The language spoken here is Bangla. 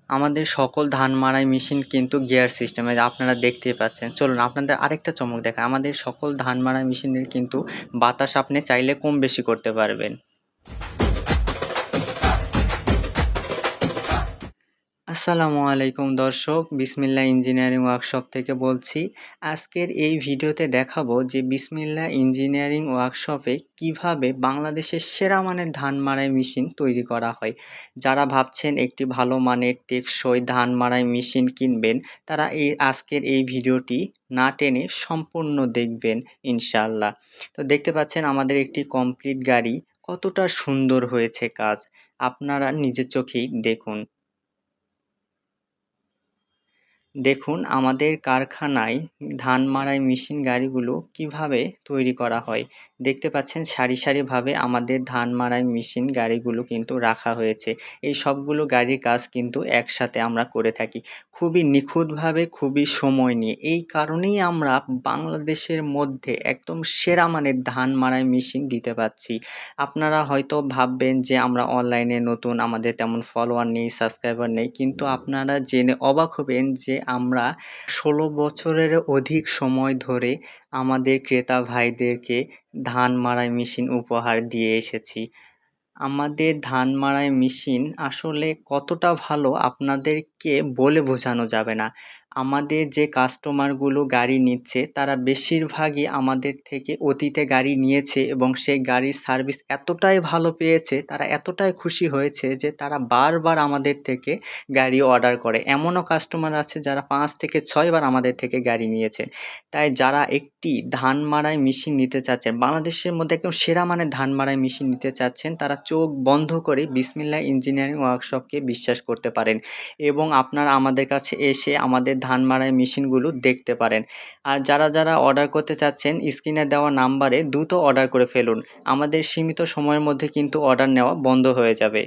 আমাদের সকল ধান মাড়াই মেশিন কিন্তু গিয়ার সিস্টেমে, আপনারা দেখতেই পাচ্ছেন। চলুন আপনাদের আরেকটা চমক দেখাই। আমাদের সকল ধান মাড়াই মেশিনের কিন্তু বাতাস আপনি চাইলে কম বেশি করতে পারবেন। আসসালামু আলাইকুম দর্শক, বিসমিল্লাহ ইঞ্জিনিয়ারিং ওয়ার্কশপ থেকে বলছি। আজকের এই ভিডিওতে দেখাবো যে বিসমিল্লাহ ইঞ্জিনিয়ারিং ওয়ার্কশপে কিভাবে বাংলাদেশের সেরা মানের ধান মাড়াই মেশিন তৈরি করা হয়। যারা ভাবছেন একটি ভালো মানের টেকসই ধান মাড়াই মেশিন কিনবেন, তারা আজকের এই ভিডিওটি না টেনে সম্পূর্ণ দেখবেন ইনশাআল্লাহ। তো দেখতে পাচ্ছেন আমাদের একটি কমপ্লিট গাড়ি, কতটা সুন্দর হয়েছে কাজ, আপনারা নিজের চোখেই দেখুন। দেখুন আমাদের কারখানায় ধান মাড়াই মেশিন গাড়িগুলো কিভাবে তৈরি করা হয়। দেখতে পাচ্ছেন সারি সারিভাবে আমাদের ধান মাড়াই মেশিন গাড়িগুলো কিন্তু রাখা হয়েছে। এই সবগুলো গাড়ির কাজ কিন্তু একসাথে আমরা করে থাকি। খুবই নিখুঁতভাবে, খুবই সময় নিয়ে। এই কারণেই আমরা বাংলাদেশের মধ্যে একদম সেরা মানের ধান মাড়াই মেশিন দিতে পারছি। আপনারা হয়তো ভাববেন যে আমরা অনলাইনে নতুন, আমাদের তেমন ফলোয়ার নেই, সাবস্ক্রাইবার নেই। কিন্তু আপনারা জেনে অবাক হবেন যে আমরা ১৬ বছরেরও অধিক সময় ধরে আমাদের ক্রেতা ভাইদেরকে ধান মাড়াই মেশিন উপহার দিয়ে এসেছি। আমাদের ধান মাড়াই মেশিন আসলে কতটা ভালো আপনাদেরকে বলে বোঝানো যাবে না। আমাদের যে কাস্টমারগুলো গাড়ি নিচ্ছে তারা বেশিরভাগই আমাদের থেকে অতীতে গাড়ি নিয়েছে এবং সেই গাড়ির সার্ভিস এতটাই ভালো পেয়েছে, তারা এতটাই খুশি হয়েছে যে তারা বারবার আমাদের থেকে গাড়ি অর্ডার করে। এমনও কাস্টমার আছে যারা ৫ থেকে ৬ বার আমাদের থেকে গাড়ি নিয়েছেন। তাই যারা একটি ধান মাড়াই মেশিন নিতে চাচ্ছেন, বাংলাদেশের মধ্যে একদম সেরা মানের ধান মাড়াই মেশিন নিতে চাচ্ছেন, তারা চোখ বন্ধ করে বিসমিল্লাহ ইঞ্জিনিয়ারিং ওয়ার্কশপকে বিশ্বাস করতে পারেন এবং আপনারা আমাদের কাছে এসে আমাদের ধান মাড়াই মেশিনগুলো দেখতে পারেন। আর যারা অর্ডার করতে চাচ্ছেন, স্ক্রিনে দেওয়া নাম্বারে দ্রুত অর্ডার করে ফেলুন। আমাদের সীমিত সময়ের মধ্যে কিন্তু অর্ডার নেওয়া বন্ধ হয়ে যাবে।